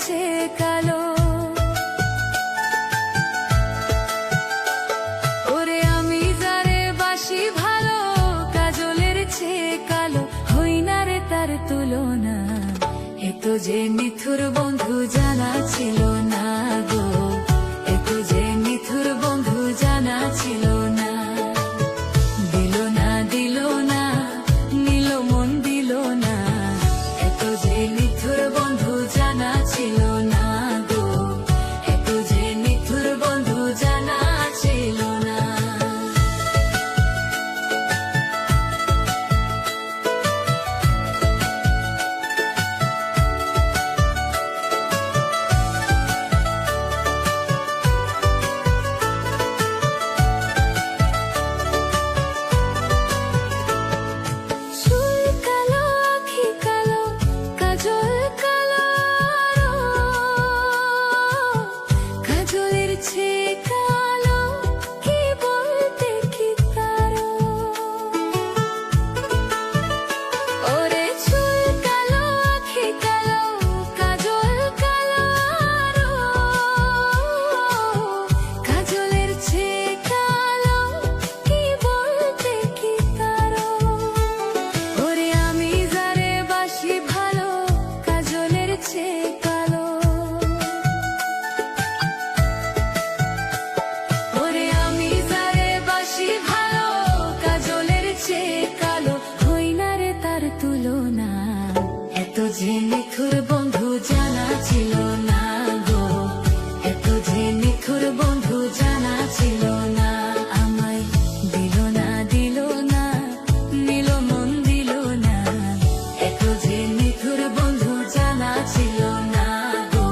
চেয়ে কালো। ওরে আমি যারে বাসি ভালো, কাজলের চেয়ে কালো, হই না রে তার তুলনা। এত যে নিথুর বন্ধু জানা ছিল না গো, এত যে নিথুর বন্ধু জানা ছিল না। দিল না দিল না, নিল মন দিল না, এত যে নিথুর বন্ধু জানা ছিল না গো, এত যে নিথুর বন্ধু জানা ছিল না। যে নিথুর বন্ধু জানা ছিল না গো, এত যে নিথুর বন্ধু জানা ছিল না। আমায় দিল না দিল না, নিল মন দিল না, এত যে নিথুর বন্ধু জানা ছিল না গো,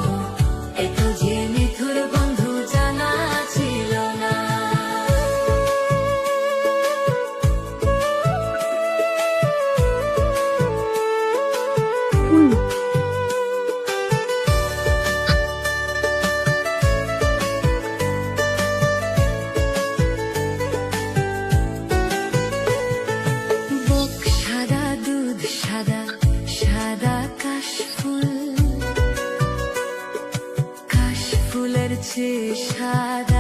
এত যে নিথুর বন্ধু জানা ছিল না। কাশফুলের চেয়ে সাদা।